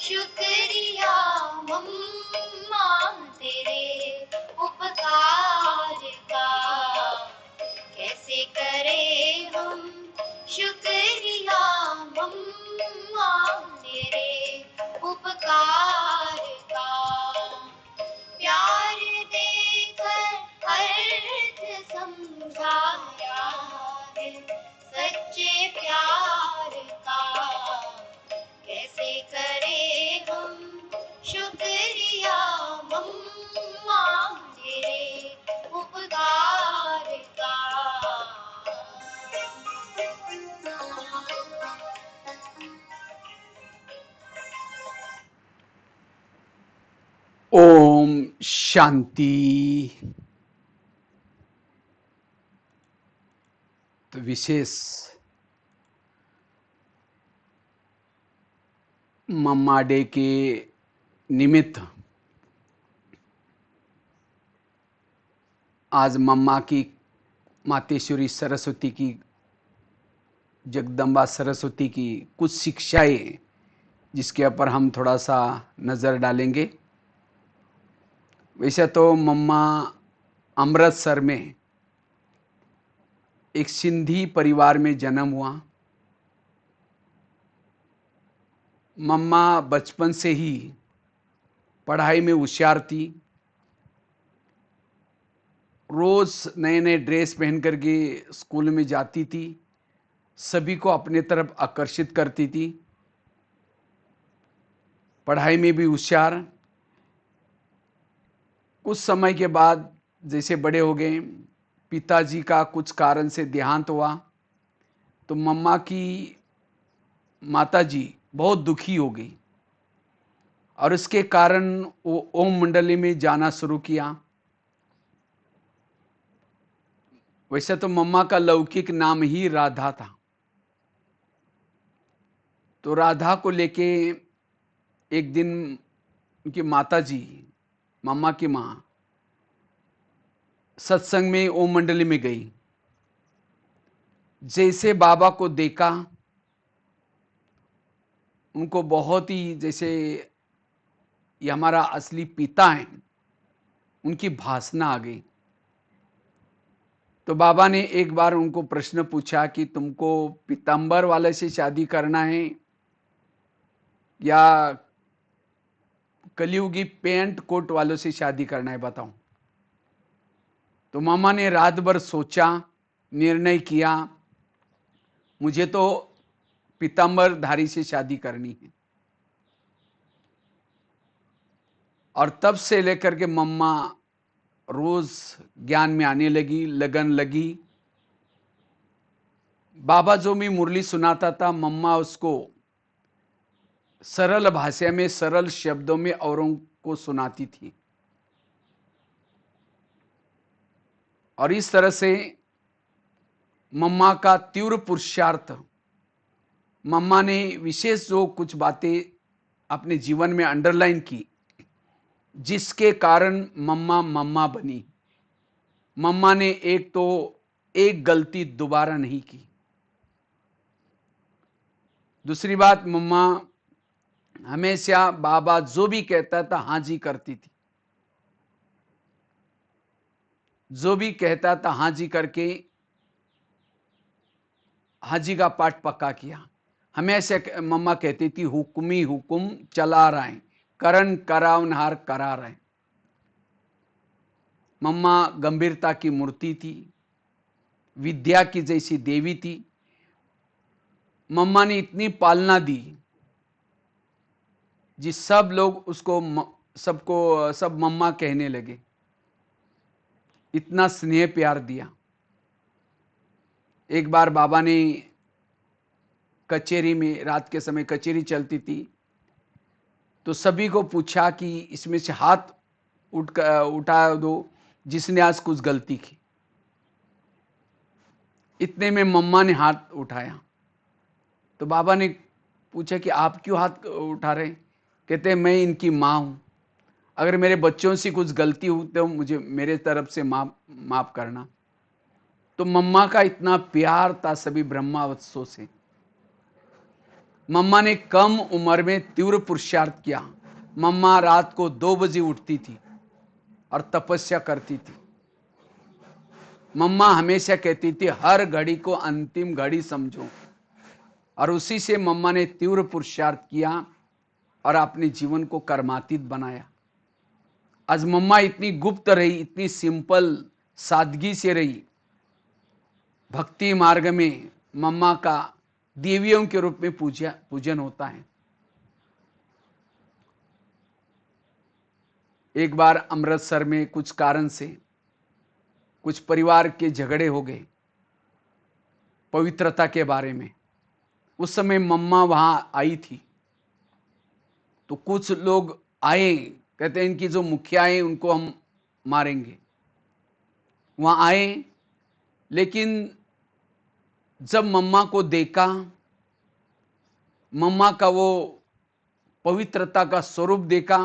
शुक्रिया मम्मा तेरे उपकार का, कैसे करें हम शुक्रिया मम्मा तेरे उपकार का। प्यार देकर अर्थ समझाया है सच्चे प्यार का, कैसे करें हम शुक्रिया मम्मा तेरे उपकार का। ओम शांति। तो विशेष मम्मा डे के निमित्त आज मम्मा की, मातेश्वरी सरस्वती की, जगदम्बा सरस्वती की कुछ शिक्षाएं, जिसके ऊपर हम थोड़ा सा नज़र डालेंगे। वैसे तो मम्मा अमृतसर में एक सिंधी परिवार में जन्म हुआ। मम्मा बचपन से ही पढ़ाई में होशियार थी। रोज नए नए ड्रेस पहन करके स्कूल में जाती थी, सभी को अपने तरफ आकर्षित करती थी। पढ़ाई में भी होशियार। कुछ समय के बाद जैसे बड़े हो गए, पिताजी का कुछ कारण से देहांत हुआ, तो मम्मा की माताजी बहुत दुखी हो गई और इसके कारण वो ओम मंडली में जाना शुरू किया। वैसे तो मम्मा का लौकिक नाम ही राधा था, तो राधा को लेके एक दिन उनकी माताजी, मम्मा की माँ, सत्संग में ओम मंडली में गई। जैसे बाबा को देखा, उनको बहुत ही जैसे ये हमारा असली पिता है, उनकी भासना आ गई। तो बाबा ने एक बार उनको प्रश्न पूछा कि तुमको पीतांबर वाले से शादी करना है या कलयुगी पेंट कोट वालों से शादी करना है, बताओ। तो मामा ने रात भर सोचा, निर्णय किया, मुझे तो पीतांबर धारी से शादी करनी है। और तब से लेकर के मम्मा रोज ज्ञान में आने लगी, लगन लगी। बाबा जो भी मुरली सुनाता था, मम्मा उसको सरल भाषा में, सरल शब्दों में औरों को सुनाती थी। और इस तरह से मम्मा का तीव्र पुरुषार्थ, मम्मा ने विशेष जो कुछ बातें अपने जीवन में अंडरलाइन की, जिसके कारण मम्मा मम्मा बनी। मम्मा ने एक गलती दोबारा नहीं की। दूसरी बात, मम्मा हमेशा बाबा जो भी कहता था हाँ जी करती थी। जो भी कहता था हाँ जी करके हाँ जी का पाठ पक्का किया। हमेशा मम्मा कहती थी, हुक्मी हुकुम चला रहे, करण करावनहार करा रहे। मम्मा गंभीरता की मूर्ति थी, विद्या की जैसी देवी थी। मम्मा ने इतनी पालना दी जिस सब लोग उसको सब मम्मा कहने लगे। इतना स्नेह प्यार दिया। एक बार बाबा ने कचेरी में, रात के समय कचेरी चलती थी, तो सभी को पूछा कि इसमें से हाथ उठा दो जिसने आज कुछ गलती की। इतने में मम्मा ने हाथ उठाया। तो बाबा ने पूछा कि आप क्यों हाथ उठा रहे? कहते मैं इनकी माँ हूं, अगर मेरे बच्चों से कुछ गलती हुई तो मुझे मेरे तरफ से माफ करना। तो मम्मा का इतना प्यार था सभी ब्रह्मावत्सों से। मम्मा ने कम उम्र में तीव्र पुरुषार्थ किया। मम्मा रात को 2 बजे उठती थी और तपस्या करती थी। मम्मा हमेशा कहती थी हर घड़ी को अंतिम घड़ी समझो, और उसी से मम्मा ने तीव्र पुरुषार्थ किया और अपने जीवन को कर्मातीत बनाया। आज मम्मा इतनी गुप्त रही, इतनी सिंपल सादगी से रही। भक्ति मार्ग में मम्मा का देवियों के रूप में पूजन होता है। एक बार अमृतसर में कुछ कारण से कुछ परिवार के झगड़े हो गए पवित्रता के बारे में। उस समय मम्मा वहां आई थी, तो कुछ लोग आए, कहते हैं इनकी जो मुखिया है उनको हम मारेंगे। वहां आए, लेकिन जब मम्मा को देखा, मम्मा का वो पवित्रता का स्वरूप देखा,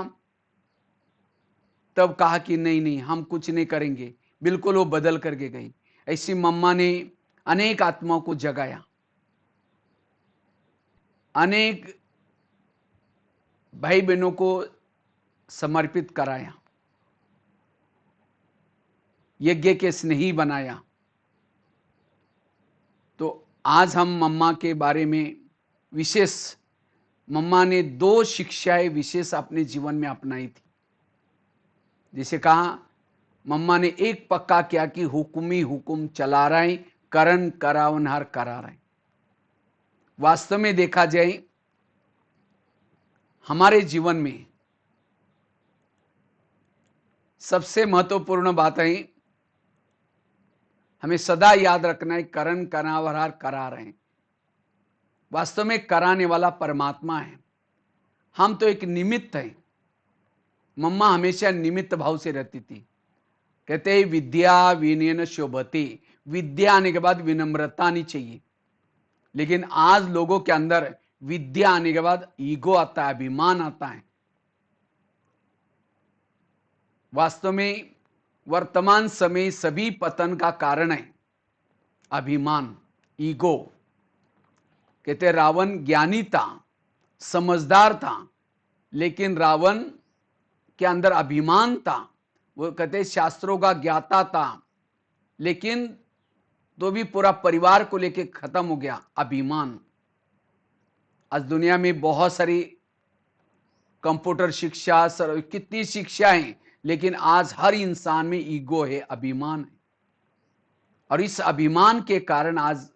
तब कहा कि नहीं नहीं, हम कुछ नहीं करेंगे। बिल्कुल वो बदल करके गई। ऐसी मम्मा ने अनेक आत्माओं को जगाया, अनेक भाई बहनों को समर्पित कराया, यज्ञ के स्नेही बनाया। तो आज हम मम्मा के बारे में विशेष, मम्मा ने 2 शिक्षाएं विशेष अपने जीवन में अपनाई थी। जैसे कहा, मम्मा ने एक पक्का किया कि हुक्मी हुकुम चला रहे, करन करावनहार करा रहे। वास्तव में देखा जाए हमारे जीवन में सबसे महत्वपूर्ण बात है, हमें सदा याद रखना है, करन करावनहार करा रहे। वास्तव में कराने वाला परमात्मा है, हम तो एक निमित्त हैं। मम्मा हमेशा निमित्त भाव से रहती थी। कहते हैं विद्या विनयन शोभते, विद्या आने के बाद विनम्रता नहीं चाहिए। लेकिन आज लोगों के अंदर विद्या आने के बाद ईगो आता है, अभिमान आता है। वास्तव में वर्तमान समय सभी पतन का कारण है अभिमान, ईगो। कहते रावण ज्ञानी था, समझदार था, लेकिन रावण के अंदर अभिमान था। वो कहते शास्त्रों का ज्ञाता था, लेकिन तो भी पूरा परिवार को लेके खत्म हो गया, अभिमान। आज दुनिया में बहुत सारी कंप्यूटर शिक्षा, कितनी शिक्षा है, लेकिन आज हर इंसान में ईगो है, अभिमान है। और इस अभिमान के कारण आज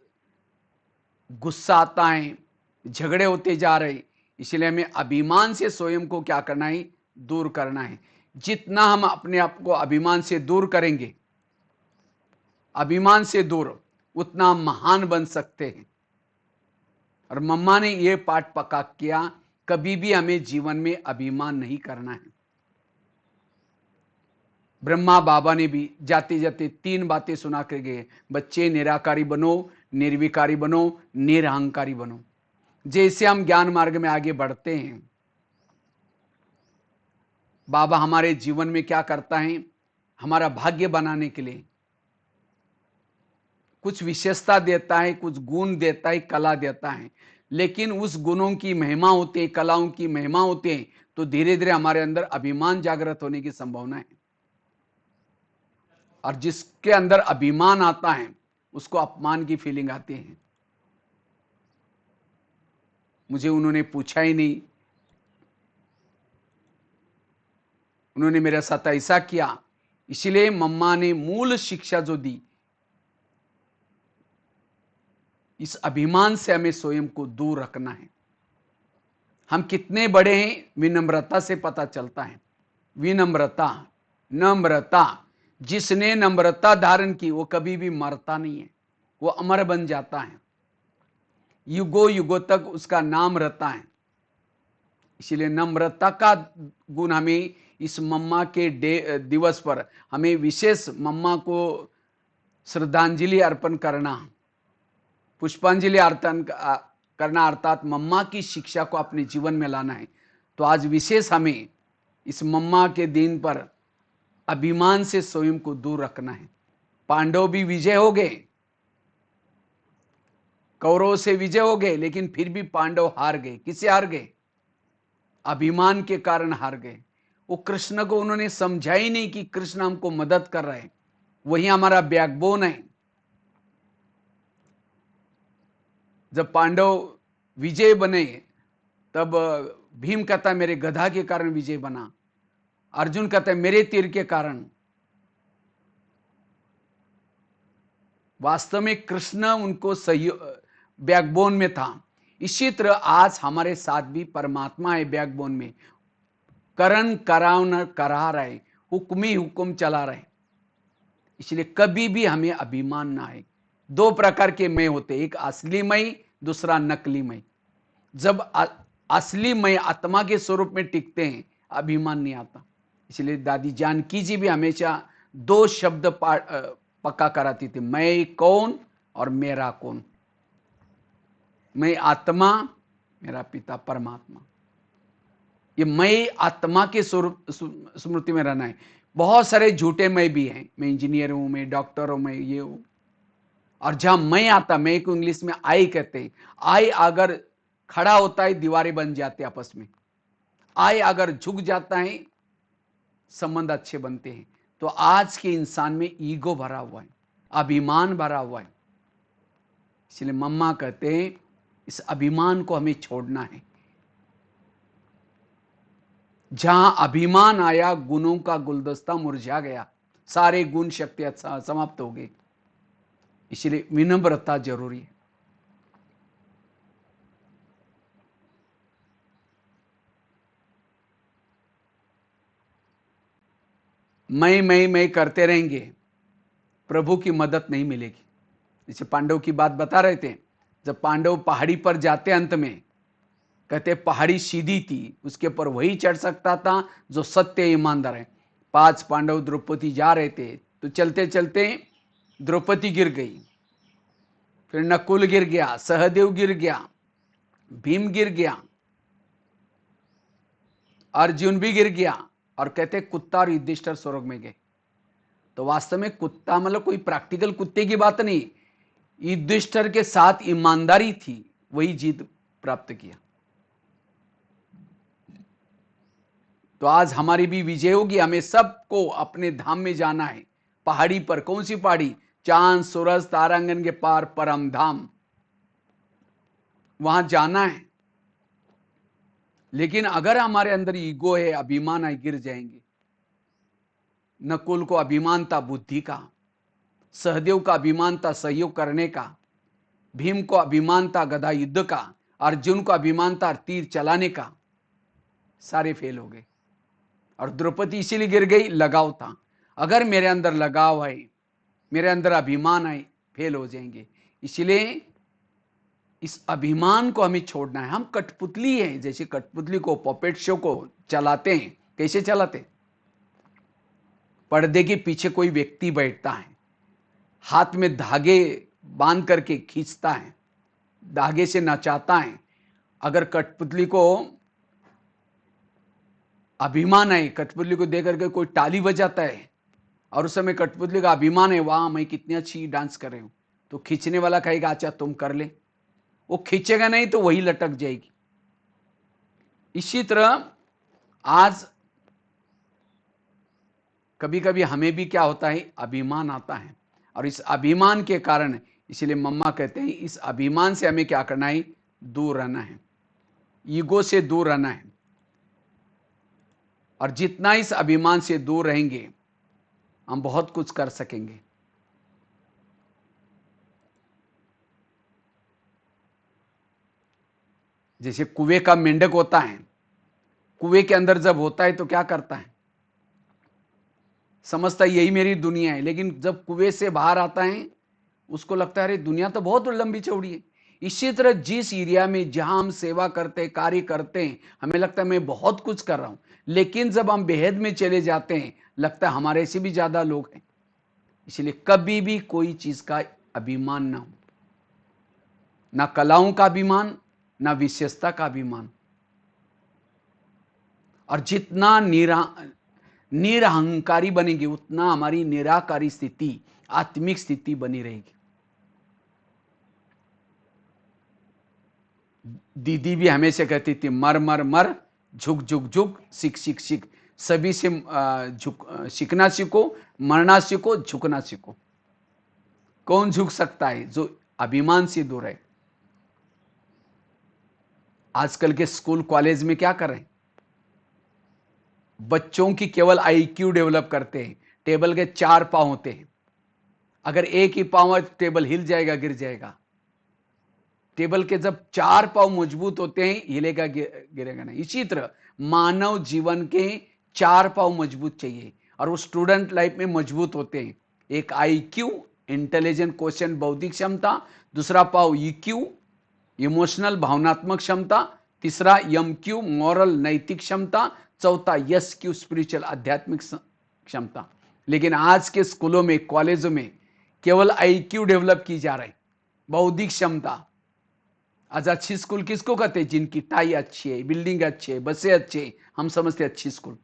गुस्सा आता है, झगड़े होते जा रहे। इसलिए हमें अभिमान से स्वयं को क्या करना है, दूर करना है। जितना हम अपने आप को अभिमान से दूर करेंगे, अभिमान से दूर, उतना महान बन सकते हैं। और मम्मा ने यह पाठ पक्का किया, कभी भी हमें जीवन में अभिमान नहीं करना है। ब्रह्मा बाबा ने भी जाते जाते 3 बातें सुना कर गए, बच्चे निराकारी बनो, निर्विकारी बनो, निरहंकारी बनो। जैसे हम ज्ञान मार्ग में आगे बढ़ते हैं, बाबा हमारे जीवन में क्या करता है, हमारा भाग्य बनाने के लिए कुछ विशेषता देता है, कुछ गुण देता है, कला देता है। लेकिन उस गुणों की महिमा होती है, कलाओं की महिमा होती है, तो धीरे धीरे हमारे अंदर अभिमान जागृत होने की संभावना है। और जिसके अंदर अभिमान आता है, उसको अपमान की फीलिंग आती है। मुझे उन्होंने पूछा ही नहीं, उन्होंने मेरे साथ ऐसा किया। इसलिए मम्मा ने मूल शिक्षा जो दी, इस अभिमान से हमें स्वयं को दूर रखना है। हम कितने बड़े हैं, विनम्रता से पता चलता है। विनम्रता, नम्रता, जिसने नम्रता धारण की वो कभी भी मरता नहीं है, वो अमर बन जाता है, युगों युगों तक उसका नाम रहता है। इसलिए नम्रता का गुण हमें इस मम्मा के दिवस पर हमें विशेष मम्मा को श्रद्धांजलि अर्पण करना, पुष्पांजलि अर्पण करना, अर्थात मम्मा की शिक्षा को अपने जीवन में लाना है। तो आज विशेष हमें इस मम्मा के दिन पर अभिमान से स्वयं को दूर रखना है। पांडव भी विजय हो गए, कौरवों से विजय हो गए, लेकिन फिर भी पांडव हार गए। किससे हार गए? अभिमान के कारण हार गए। वो कृष्ण को उन्होंने समझा ही नहीं कि कृष्ण हमको मदद कर रहे हैं, वही हमारा बैकबोन है। जब पांडव विजय बने तब भीम कहता मेरे गधा के कारण विजय बना, अर्जुन कहता है मेरे तीर के कारण। वास्तव में कृष्ण उनको सही बैकबोन में था। इसी तरह आज हमारे साथ भी परमात्मा है बैकबोन में, करण करावन करा रहे, हुक्म ही हुक्म चला रहे। इसलिए कभी भी हमें अभिमान ना आए। दो प्रकार के मैं होते, एक असली मैं, दूसरा नकली मैं। जब असली मैं आत्मा के स्वरूप में टिकते हैं, अभिमान नहीं आता। इसलिए दादी जानकी जी भी हमेशा दो शब्द पक्का कराती थी, मैं कौन और मेरा कौन। मैं आत्मा, मेरा पिता परमात्मा। ये मैं आत्मा के स्वरूप स्मृति में रहना है। बहुत सारे झूठे मैं भी हैं, मैं इंजीनियर हूं, मैं डॉक्टर हूं, मैं ये हूं। और जहां मैं आता, मैं को इंग्लिश में आई कहते हैं। आई अगर खड़ा होता है दीवारें बन जाते आपस में, आई अगर झुक जाता है संबंध अच्छे बनते हैं। तो आज के इंसान में ईगो भरा हुआ है, अभिमान भरा हुआ है। इसलिए मम्मा कहते हैं इस अभिमान को हमें छोड़ना है। जहां अभिमान आया गुणों का गुलदस्ता मुरझा गया, सारे गुण शक्ति समाप्त हो गए। इसलिए विनम्रता जरूरी है। मैं करते रहेंगे, प्रभु की मदद नहीं मिलेगी। जैसे पांडव की बात बता रहे थे, जब पांडव पहाड़ी पर जाते अंत में, कहते पहाड़ी सीधी थी, उसके ऊपर वही चढ़ सकता था जो सत्य ईमानदार है। 5 पांडव द्रौपदी जा रहे थे, तो चलते चलते द्रौपदी गिर गई, फिर नकुल गिर गया, सहदेव गिर गया, भीम गिर गया, अर्जुन भी गिर गया, और कहते कुत्ता और युधिष्ठिर स्वर्ग में गए। तो वास्तव में कुत्ता मतलब कोई प्रैक्टिकल कुत्ते की बात नहीं, युधिष्ठिर के साथ ईमानदारी थी, वही जीत प्राप्त किया। तो आज हमारी भी विजय होगी। हमें सबको अपने धाम में जाना है। पहाड़ी पर, कौन सी पहाड़ी? चांद सूरज तारांगन के पार परम धाम, वहां जाना है। लेकिन अगर हमारे अंदर ईगो है, अभिमान है, गिर जाएंगे। नकुल को अभिमान था बुद्धि का, सहदेव का अभिमान था सहयोग करने का, भीम को अभिमान था गदा युद्ध का, अर्जुन को अभिमान था तीर चलाने का। सारे फेल हो गए। और द्रौपदी इसीलिए गिर गई, लगाव था। अगर मेरे अंदर लगाव है, मेरे अंदर अभिमान है, फेल हो जाएंगे। इसलिए इस अभिमान को हमें छोड़ना है। हम कठपुतली हैं, जैसे कठपुतली को पपेट शो को चलाते हैं। कैसे चलाते? पर्दे के पीछे कोई व्यक्ति बैठता है, हाथ में धागे बांध करके खींचता है, धागे से नचाता है। अगर कठपुतली को अभिमान है, कठपुतली को देख करके कोई ताली बजाता है, और उस समय कठपुतली का अभिमान है, वाह मैं कितनी अच्छी डांस कर रही हूं, तो खींचने वाला कहेगा अच्छा तुम कर ले। वो खींचेगा नहीं तो वही लटक जाएगी। इसी तरह आज कभी कभी हमें भी क्या होता है, अभिमान आता है। और इस अभिमान के कारण, इसलिए मम्मा कहते हैं इस अभिमान से हमें क्या करना है, दूर रहना है, ईगो से दूर रहना है। और जितना इस अभिमान से दूर रहेंगे, हम बहुत कुछ कर सकेंगे। जैसे कुएं का मेंढक होता है, कुएं के अंदर जब होता है तो क्या करता है, समझता है यही मेरी दुनिया है। लेकिन जब कुएं से बाहर आता है, उसको लगता है अरे दुनिया तो बहुत लंबी चौड़ी है। इसी तरह जिस एरिया में जहां हम सेवा करते हैं, कार्य करते हैं, हमें लगता है मैं बहुत कुछ कर रहा हूं। लेकिन जब हम बेहद में चले जाते हैं, लगता है हमारे से भी ज्यादा लोग हैं। इसलिए कभी भी कोई चीज का अभिमान ना हो, ना कलाओं का अभिमान, ना विशेषता का अभिमान। और जितना निरहंकारी बनेंगे, उतना हमारी निराकारी स्थिति, आत्मिक स्थिति बनी रहेगी। दीदी भी हमेशा कहती थी मर मर मर, झुक झुक झुक, सीख सीख सीख। सभी से सीखना सीखो, मरना सीखो, झुकना सीखो। कौन झुक सकता है? जो अभिमान से दूर है। आजकल के स्कूल कॉलेज में क्या कर रहे हैं? बच्चों की केवल आईक्यू डेवलप करते हैं। टेबल के 4 पांव होते हैं, अगर एक ही पांव है तो टेबल हिल जाएगा, गिर जाएगा। टेबल के जब 4 पांव मजबूत होते हैं, हिलेगा गिरेगा नहीं। इसी तरह मानव जीवन के 4 पांव मजबूत चाहिए, और वो स्टूडेंट लाइफ में मजबूत होते हैं। एक आईक्यू, इंटेलिजेंट क्वेश्चन, बौद्धिक क्षमता। दूसरा पाव ईक्यू, इमोशनल भावनात्मक क्षमता। तीसरा एमक्यू, मॉरल नैतिक क्षमता। चौथा एसक्यू, स्पिरिचुअल आध्यात्मिक क्षमता। लेकिन आज के स्कूलों में, कॉलेजों में केवल आईक्यू डेवलप की जा रही, बौद्धिक क्षमता। आज अच्छी स्कूल किसको कहते हैं? जिनकी टाई अच्छी है, बिल्डिंग अच्छी है, बसें अच्छी है, हम समझते अच्छी स्कूल।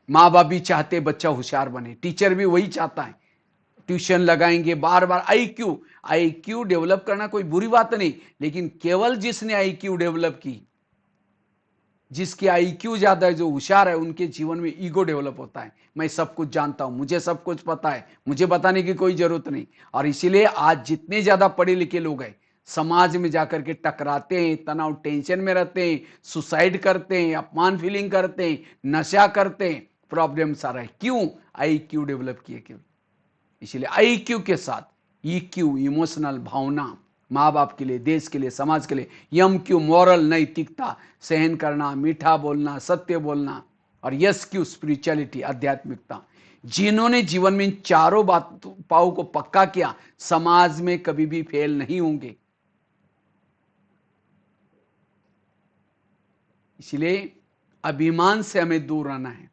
माँ बाप भी चाहते बच्चा होशियार बने, टीचर भी वही चाहता है। ट्यूशन लगाएंगे बार बार। आईक्यू, आईक्यू डेवलप करना कोई बुरी बात नहीं, लेकिन केवल जिसने आईक्यू डेवलप की, जिसकी आईक्यू ज्यादा है, जो होशियार है, उनके जीवन में ईगो डेवलप होता है। मैं सब कुछ जानता हूं, मुझे सब कुछ पता है, मुझे बताने की कोई जरूरत नहीं। और इसीलिए आज जितने ज्यादा पढ़े लिखे लोग हैं, समाज में जाकर के टकराते हैं, तनाव टेंशन में रहते हैं, सुसाइड करते हैं, अपमान फीलिंग करते हैं, नशा करते हैं। प्रॉब्लम सारा है क्यों? आईक्यू डेवलप किए क्यों? इसलिए आईक्यू के साथ ईक्यू, इमोशनल भावना, माँ बाप के लिए, देश के लिए, समाज के लिए। एमक्यू, मॉरल नैतिकता, सहन करना, मीठा बोलना, सत्य बोलना। और एसक्यू, स्पिरिचुअलिटी, आध्यात्मिकता। जिन्होंने जीवन में इन चारों पाओ को पक्का किया, समाज में कभी भी फेल नहीं होंगे। इसलिए अभिमान से हमें दूर रहना है।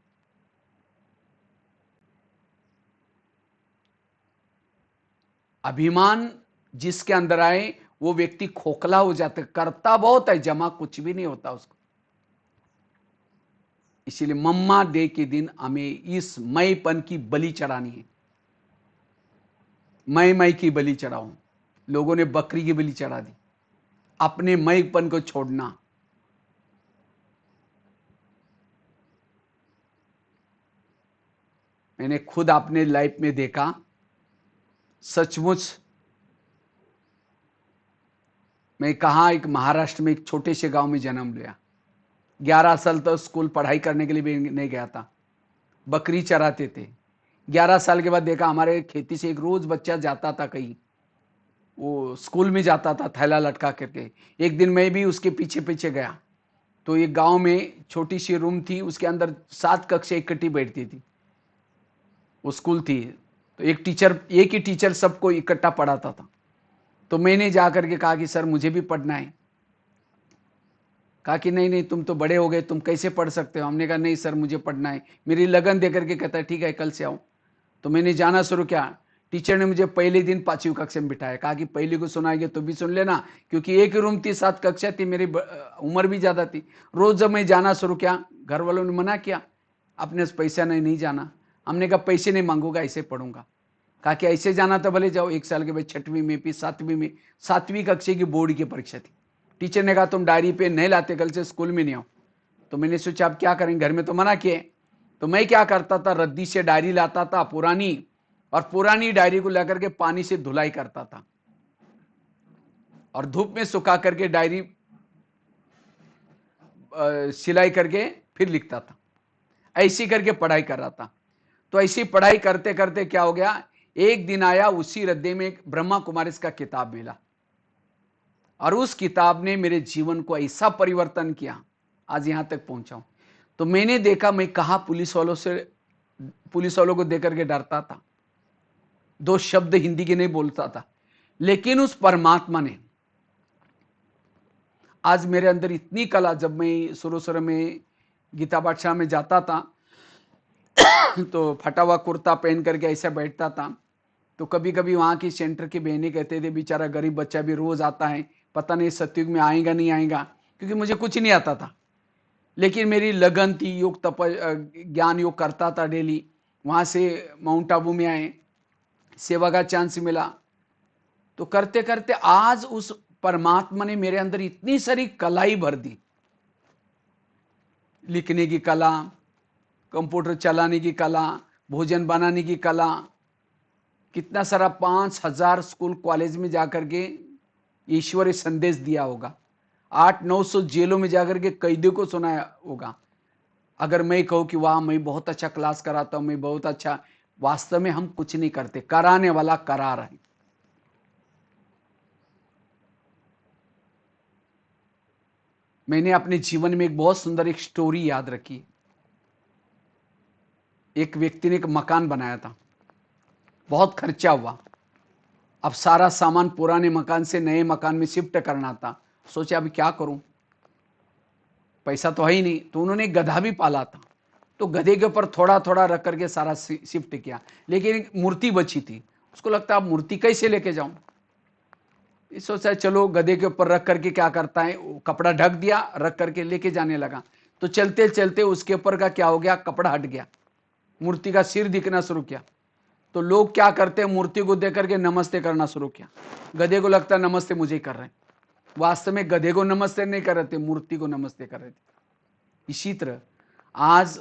अभिमान जिसके अंदर आए, वो व्यक्ति खोखला हो जाता है, करता बहुत है, जमा कुछ भी नहीं होता उसको। इसीलिए मम्मा डे के दिन हमें इस मैपन की बलि चढ़ानी है। मैं की बलि चढ़ाऊं। लोगों ने बकरी की बलि चढ़ा दी। अपने मैपन को छोड़ना। मैंने खुद अपने लाइफ में देखा, सचमुच। मैं कहा, एक महाराष्ट्र में एक छोटे से गांव में जन्म लिया। 11 साल तक स्कूल पढ़ाई करने के लिए भी नहीं गया था, बकरी चराते थे। 11 साल के बाद देखा, हमारे खेती से एक रोज बच्चा जाता था कहीं, वो स्कूल में जाता था थैला लटका करके। एक दिन मैं भी उसके पीछे पीछे गया, तो एक गांव में छोटी सी रूम थी, उसके अंदर 7 कक्षा इकट्ठी बैठती थी। वो स्कूल थी, तो एक ही टीचर सबको इकट्ठा पढ़ाता था। तो मैंने जाकर के कहा कि सर मुझे भी पढ़ना है। कहा कि नहीं नहीं, तुम तो बड़े हो गए, तुम कैसे पढ़ सकते हो? हमने कहा नहीं सर, मुझे पढ़ना है। मेरी लगन देकर के कहता है ठीक है, कल से आओ। तो मैंने जाना शुरू किया। टीचर ने मुझे पहले दिन 5वीं कक्षा में बिठाया, कहा कि पहली को सुनाएंगे तो भी सुन लेना, क्योंकि एक ही रूम थी, 7 कक्षा थी, मेरी उम्र भी ज्यादा थी। रोज जब मैं जाना शुरू किया, घर वालों ने मना किया, अपने पैसा नहीं जाना। हमने कहा पैसे नहीं मांगूंगा, ऐसे पढ़ूंगा। कहा कि ऐसे जाना तो भले जाओ। 1 साल के बाद 6वीं में, फिर 7वीं में, 7वीं कक्षा की बोर्ड की परीक्षा थी। टीचर ने कहा तुम डायरी पे नहीं लाते, कल से स्कूल में नहीं आओ। तो मैंने सोचा अब क्या करें, घर में तो मना किए। तो मैं क्या करता था, रद्दी से डायरी लाता था पुरानी, और पुरानी डायरी को लेकर के पानी से धुलाई करता था, और धूप में सुखा करके डायरी सिलाई करके फिर लिखता था। ऐसी करके पढ़ाई कर रहा था। तो ऐसी पढ़ाई करते करते क्या हो गया, एक दिन आया, उसी रद्दे में एक ब्रह्मा कुमारीज का किताब मिला, और उस किताब ने मेरे जीवन को ऐसा परिवर्तन किया, आज यहां तक पहुंचा हूं। तो मैंने देखा, मैं कहा पुलिस वालों को देकर के डरता था, 2 शब्द हिंदी के नहीं बोलता था, लेकिन उस परमात्मा ने आज मेरे अंदर इतनी कला। जब मैं शुरू में गीता पाठशाला में जाता था, तो फटा हुआ कुर्ता पहन करके ऐसा बैठता था। तो कभी कभी वहां की सेंटर की बहनें कहते थे बेचारा गरीब बच्चा भी रोज आता है, पता नहीं सतयुग में आएगा नहीं आएगा, क्योंकि मुझे कुछ नहीं आता था। लेकिन मेरी लगन थी, योग तप ज्ञान योग करता था डेली। वहां से माउंट आबू में आए, सेवा का चांस मिला, तो करते करते आज उस परमात्मा ने मेरे अंदर इतनी सारी कलाई भर दी, लिखने की कला, कंप्यूटर चलाने की कला, भोजन बनाने की कला, कितना सारा 5,000 स्कूल कॉलेज में जाकर के ईश्वरीय संदेश दिया होगा, 800-900 जेलों में जाकर के कैदियों को सुनाया होगा। अगर मैं कहूं कि वाह मैं बहुत अच्छा क्लास कराता हूं, मैं बहुत अच्छा, वास्तव में हम कुछ नहीं करते, कराने वाला करा रहे। मैंने अपने जीवन में एक बहुत सुंदर एक स्टोरी याद रखी। एक व्यक्ति ने एक मकान बनाया था, बहुत खर्चा हुआ। अब सारा सामान पुराने मकान से नए मकान में शिफ्ट करना था। सोचा अभी क्या करूं, पैसा तो है ही नहीं। तो उन्होंने गधा भी पाला था, तो गधे के ऊपर थोड़ा थोड़ा रख करके सारा शिफ्ट किया। लेकिन एक मूर्ति बची थी, उसको लगता अब मूर्ति कैसे लेके जाऊं। सोचा चलो गधे के ऊपर रख करके क्या करता है, कपड़ा ढक दिया, रख करके लेके जाने लगा। तो चलते चलते उसके ऊपर का क्या हो गया, कपड़ा हट गया, मूर्ति का सिर दिखना शुरू किया। तो लोग क्या करते हैं, मूर्ति को देख करके नमस्ते करना शुरू किया। गधे को लगता नमस्ते मुझे कर रहे हैं, वास्तव में गधे को नमस्ते नहीं कर रहे थे, मूर्ति को नमस्ते कर रहे थे। इसी तरह आज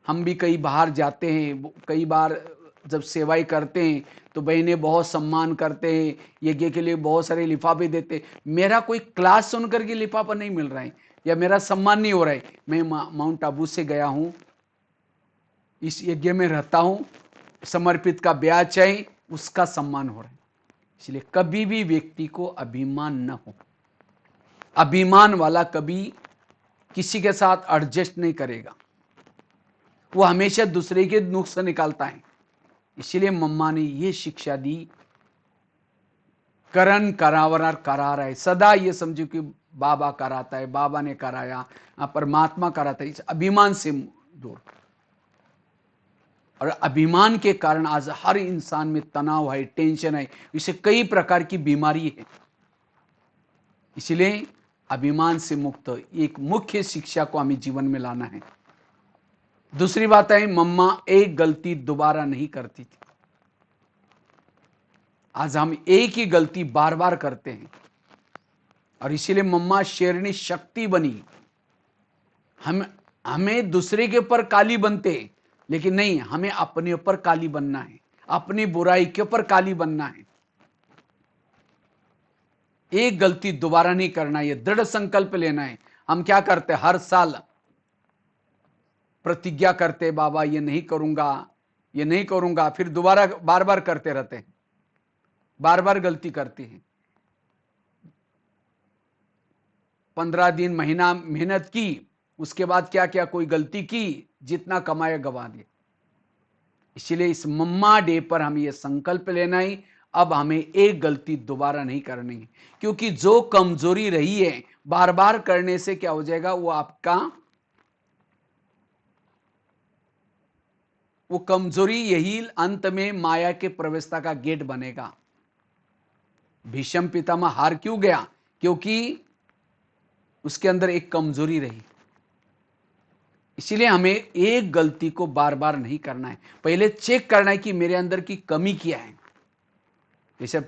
हम भी कई बाहर जाते हैं, कई बार जब सेवाई करते हैं तो बहनें बहुत सम्मान करते हैं, यज्ञ के लिए बहुत सारे लिफाफे देते हैं। मेरा कोई क्लास सुनकर के लिफाफा नहीं मिल रहा है या मेरा सम्मान नहीं हो रहा है। मैं माउंट आबू से गया हूं, इस यज्ञ में रहता हूं, समर्पित का ब्याज है, उसका सम्मान हो रहा है। इसलिए कभी भी व्यक्ति को अभिमान न हो। अभिमान वाला कभी किसी के साथ एडजस्ट नहीं करेगा, वो हमेशा दूसरे के नुक्स निकालता है। इसलिए मम्मा ने ये शिक्षा दी, करन करावर करा रहा है। सदा ये समझो कि बाबा कराता है, बाबा ने कराया, परमात्मा कराता है। इस अभिमान से दूर। और अभिमान के कारण आज हर इंसान में तनाव है, टेंशन है, इसे कई प्रकार की बीमारी है। इसलिए अभिमान से मुक्त एक मुख्य शिक्षा को हमें जीवन में लाना है। दूसरी बात है, मम्मा एक गलती दोबारा नहीं करती थी। आज हम एक ही गलती बार बार करते हैं और इसीलिए मम्मा शेरनी शक्ति बनी। हमें दूसरे के ऊपर काली बनते, लेकिन नहीं, हमें अपने ऊपर काली बनना है, अपनी बुराई के ऊपर काली बनना है। एक गलती दोबारा नहीं करना है, यह दृढ़ संकल्प लेना है। हम क्या करते, हर साल प्रतिज्ञा करते, बाबा ये नहीं करूंगा, ये नहीं करूंगा, फिर दोबारा बार बार करते रहते हैं, बार बार गलती करती हैं। 15 दिन महीना मेहनत की, उसके बाद क्या क्या कोई गलती की, जितना कमाया गवा दिया। इसलिए इस मम्मा डे पर हमें यह संकल्प लेना है, अब हमें एक गलती दोबारा नहीं करनी है। क्योंकि जो कमजोरी रही है बार बार करने से क्या हो जाएगा, वो कमजोरी यही अंत में माया के प्रवेशता का गेट बनेगा। भीष्म पितामह हार क्यों गया, क्योंकि उसके अंदर एक कमजोरी रही। इसलिए हमें एक गलती को बार बार नहीं करना है, पहले चेक करना है कि मेरे अंदर की कमी क्या है। जैसे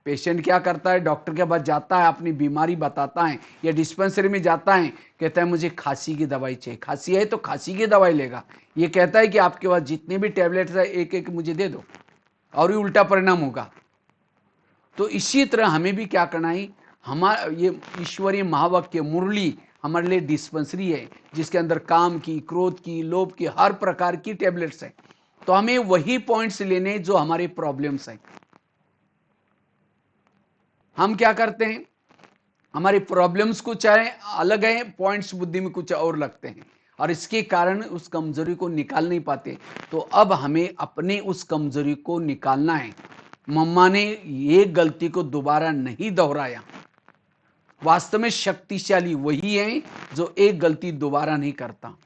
पेशेंट क्या करता है, डॉक्टर के पास जाता है, अपनी बीमारी बताता है, या डिस्पेंसरी में जाता है, कहता है मुझे खांसी की दवाई चाहिए। खांसी है तो खांसी की दवाई लेगा, ये कहता है कि आपके पास जितने भी टैबलेट्स है एक एक मुझे दे दो, और ये उल्टा परिणाम होगा। तो इसी तरह हमें भी क्या करना है, हमारा ये ईश्वरीय महावाक्य मुरली हमारे लिए डिस्पेंसरी है, जिसके अंदर काम की, क्रोध की, लोभ की, हर प्रकार की टैबलेट्स है। तो हमें वही पॉइंट्स लेने जो हमारे प्रॉब्लम्स हैं। हम क्या करते हैं, हमारी प्रॉब्लम्स कुछ है अलग है, पॉइंट्स बुद्धि में कुछ और लगते हैं, और इसके कारण उस कमजोरी को निकाल नहीं पाते। तो अब हमें अपने उस कमजोरी को निकालना है। मम्मा ने ये गलती को दोबारा नहीं दोहराया। वास्तव में शक्तिशाली वही है जो एक गलती दोबारा नहीं करता।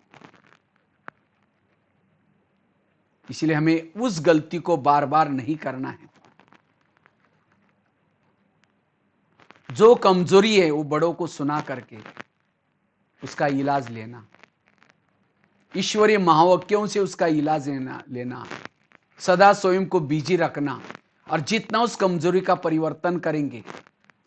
इसलिए हमें उस गलती को बार बार नहीं करना है। जो कमजोरी है वो बड़ों को सुना करके उसका इलाज लेना, ईश्वरीय महावाक्यों से उसका इलाज लेना, सदा स्वयं को बिजी रखना। और जितना उस कमजोरी का परिवर्तन करेंगे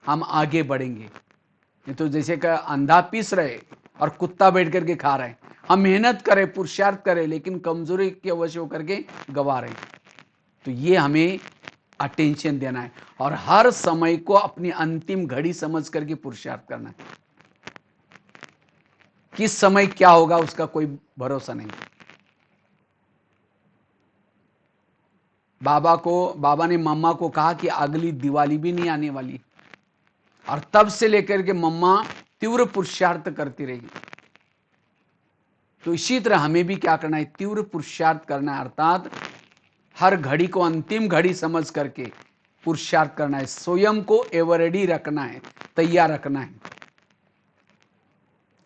हम आगे बढ़ेंगे। नहीं तो जैसे कि अंधा पीस रहे और कुत्ता बैठ करके खा रहे, हम मेहनत करें पुरुषार्थ करें लेकिन कमजोरी के वश होकर के गवा रहे। तो ये हमें अटेंशन देना है और हर समय को अपनी अंतिम घड़ी समझ करके पुरुषार्थ करना है। किस समय क्या होगा उसका कोई भरोसा नहीं। बाबा ने मम्मा को कहा कि अगली दिवाली भी नहीं आने वाली, और तब से लेकर के मम्मा तीव्र पुरुषार्थ करती रही। तो इसी तरह हमें भी क्या करना है, तीव्र पुरुषार्थ करना है, अर्थात हर घड़ी को अंतिम घड़ी समझ करके पुरुषार्थ करना है, स्वयं को एवर रेडी रखना है, तैयार रखना है,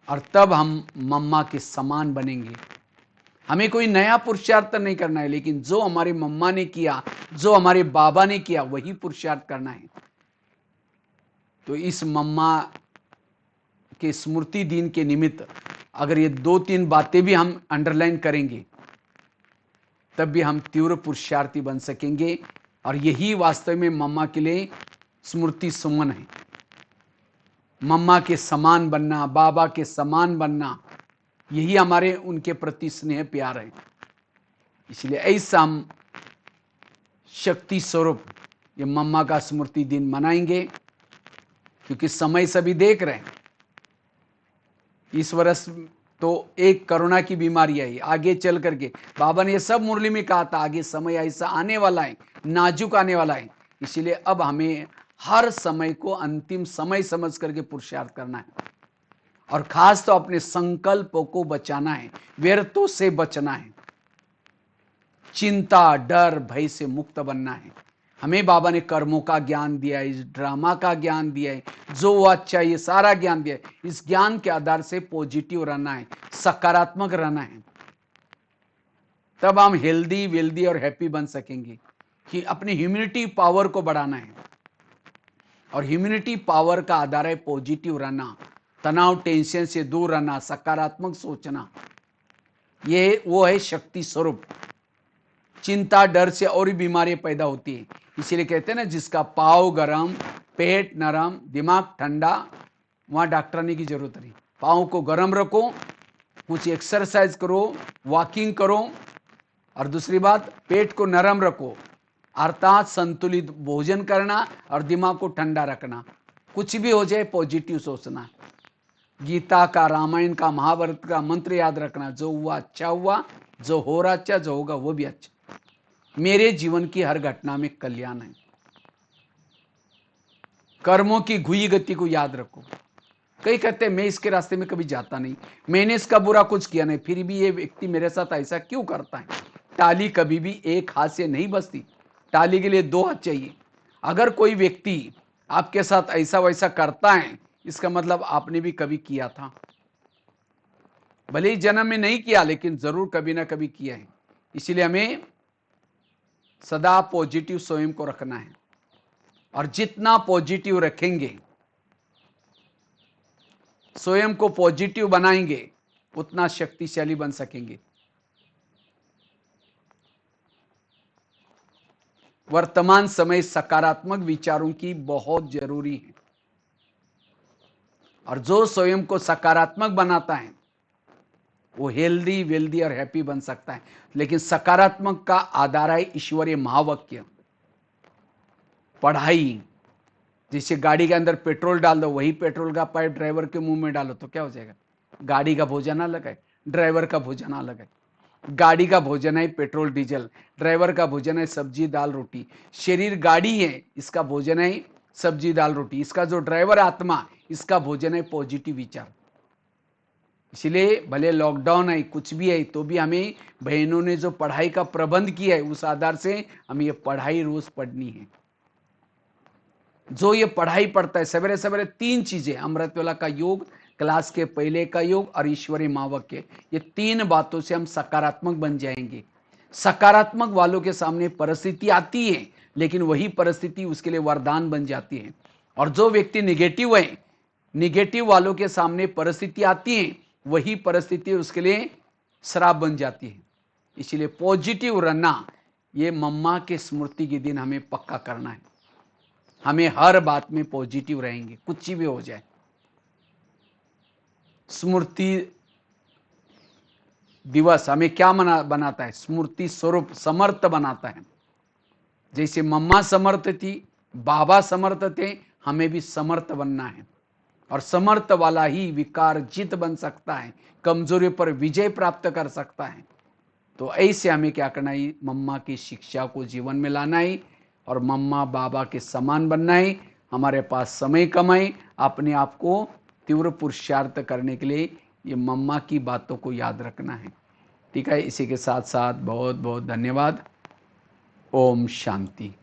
और तब हम मम्मा के समान बनेंगे। हमें कोई नया पुरुषार्थ नहीं करना है, लेकिन जो हमारी मम्मा ने किया, जो हमारे बाबा ने किया, वही पुरुषार्थ करना है। तो इस मम्मा के स्मृति दिन के निमित्त अगर ये 2-3 बातें भी हम अंडरलाइन करेंगे तब भी हम तीव्र पुरुषार्थी बन सकेंगे। और यही वास्तव में मम्मा के लिए स्मृति सुमन है। मम्मा के समान बनना, बाबा के समान बनना, यही हमारे उनके प्रति स्नेह प्यार है। इसलिए ऐसा हम शक्ति स्वरूप ये मम्मा का स्मृति दिन मनाएंगे, क्योंकि समय सभी देख रहे हैं। इस वर्ष तो एक कोरोना की बीमारी आई, आगे चल करके बाबा ने ये सब मुरली में कहा था, आगे समय ऐसा आने वाला है, नाजुक आने वाला है। इसलिए अब हमें हर समय को अंतिम समय समझ करके पुरुषार्थ करना है, और खास तो अपने संकल्पों को बचाना है, व्यर्थों से बचना है, चिंता डर भय से मुक्त बनना है। हमें बाबा ने कर्मों का ज्ञान दिया है, इस ड्रामा का ज्ञान दिया है, जो वो अच्छा ये सारा ज्ञान दिया है। इस ज्ञान के आधार से पॉजिटिव रहना है, सकारात्मक रहना है, तब हम हेल्दी वेल्दी और हैप्पी बन सकेंगे। कि अपनी ह्यूमैनिटी पावर को बढ़ाना है, और ह्यूमैनिटी पावर का आधार है पॉजिटिव रहना, तनाव टेंशन से दूर रहना, सकारात्मक सोचना। ये वो है शक्ति स्वरूप। चिंता डर से और भी बीमारियां पैदा होती है। इसीलिए कहते हैं ना, जिसका पाँव गरम, पेट नरम, दिमाग ठंडा, वहां डॉक्टर आने की जरूरत नहीं। पाँव को गरम रखो, कुछ एक्सरसाइज करो, वॉकिंग करो, और दूसरी बात पेट को नरम रखो, अर्थात संतुलित भोजन करना और दिमाग को ठंडा रखना। कुछ भी हो जाए पॉजिटिव सोचना। गीता का, रामायण का, महाभारत का मंत्र याद रखना, जो हुआ अच्छा हुआ, जो हो रहा अच्छा, जो होगा वो भी अच्छा। मेरे जीवन की हर घटना में कल्याण है। कर्मों की घुई गति को याद रखो। कई कहते हैं मैं इसके रास्ते में कभी जाता नहीं, मैंने इसका बुरा कुछ किया नहीं, फिर भी ये व्यक्ति मेरे साथ ऐसा क्यों करता है। टाली कभी भी एक हाथ से नहीं बसती, टाली के लिए 2 हाथ चाहिए। अगर कोई व्यक्ति आपके साथ ऐसा वैसा करता है, इसका मतलब आपने भी कभी किया था। भले ही जन्म में नहीं किया, लेकिन जरूर कभी ना कभी किया है। इसलिए हमें सदा पॉजिटिव स्वयं को रखना है, और जितना पॉजिटिव रखेंगे, स्वयं को पॉजिटिव बनाएंगे, उतना शक्तिशाली बन सकेंगे। वर्तमान समय सकारात्मक विचारों की बहुत जरूरी है, और जो स्वयं को सकारात्मक बनाता है वो हेल्दी वेल्दी और हैप्पी बन सकता है। लेकिन सकारात्मक का आधार है ईश्वरीय महावाक्य। पढ़ाई, जैसे गाड़ी के अंदर पेट्रोल डाल दो, वही पेट्रोल का पाइप ड्राइवर के मुंह में डालो तो क्या हो जाएगा। गाड़ी का भोजन अलग है, ड्राइवर का भोजन अलग है। गाड़ी का भोजन है पेट्रोल डीजल, ड्राइवर का भोजन है सब्जी दाल रोटी। शरीर गाड़ी है, इसका भोजन है सब्जी दाल रोटी। इसका जो ड्राइवर आत्मा, इसका भोजन है पॉजिटिव विचार। इसलिए भले लॉकडाउन है, कुछ भी है, तो भी हमें बहनों ने जो पढ़ाई का प्रबंध किया है, उस आधार से हमें ये पढ़ाई रोज पढ़नी है। जो ये पढ़ाई पढ़ता है सवेरे सवेरे 3 चीजें, अमृतवेला का योग, क्लास के पहले का योग और ईश्वरीय महावाक्य, ये 3 बातों से हम सकारात्मक बन जाएंगे। सकारात्मक वालों के सामने परिस्थिति आती है, लेकिन वही परिस्थिति उसके लिए वरदान बन जाती है। और जो व्यक्ति निगेटिव है, निगेटिव वालों के सामने परिस्थिति आती है, वही परिस्थिति उसके लिए श्राप बन जाती है। इसलिए पॉजिटिव रहना, ये मम्मा के स्मृति के दिन हमें पक्का करना है। हमें हर बात में पॉजिटिव रहेंगे, कुछ भी हो जाए। स्मृति दिवस हमें क्या बनाता है? स्मृति स्वरूप समर्थ बनाता है। जैसे मम्मा समर्थ थी, बाबा समर्थ थे, हमें भी समर्थ बनना है। और समर्थ वाला ही विकार जीत बन सकता है, कमजोरी पर विजय प्राप्त कर सकता है। तो ऐसे हमें क्या करना है? मम्मा की शिक्षा को जीवन में लाना है और मम्मा बाबा के समान बनना है। हमारे पास समय कम है, अपने आप को तीव्र पुरुषार्थ करने के लिए ये मम्मा की बातों को याद रखना है। ठीक है, इसी के साथ साथ बहुत बहुत धन्यवाद। ओम शांति।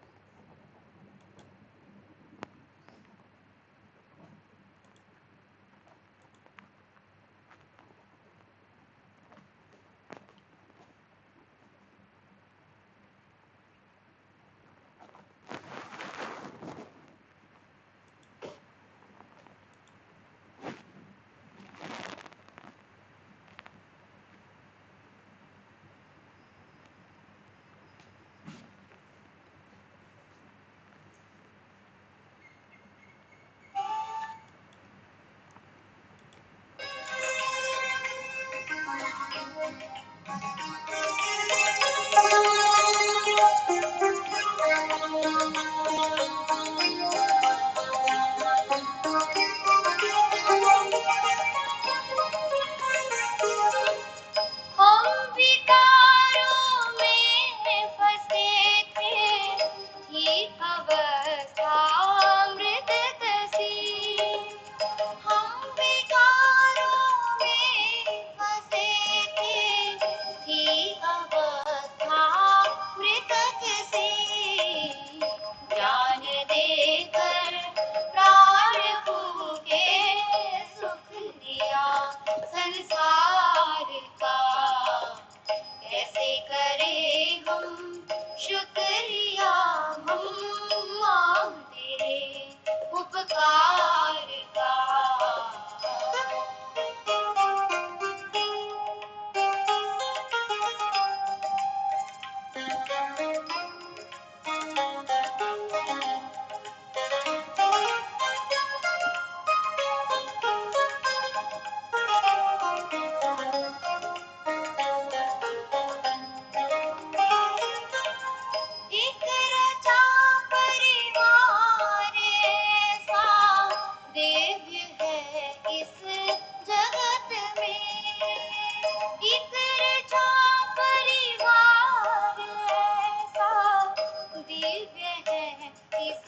हम विकारों में फंसे थे, ये अवस्था मृत सी। हम विकारों में फंसे थे, ये अवस्था मृत सी। जान देकर प्राण फूके, सुख लिया संसार का। कैसे करें हम शुक्रिया मम्मा तेरे उपकार का। एक रचा परिवार ऐसा दिव्य है इस जगत में। एक रचा परिवार ऐसा दिव्य है इस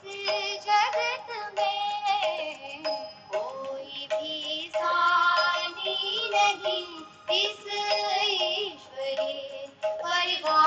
जगत में। कोई भी सानी नहीं इस ईश्वरी परिवार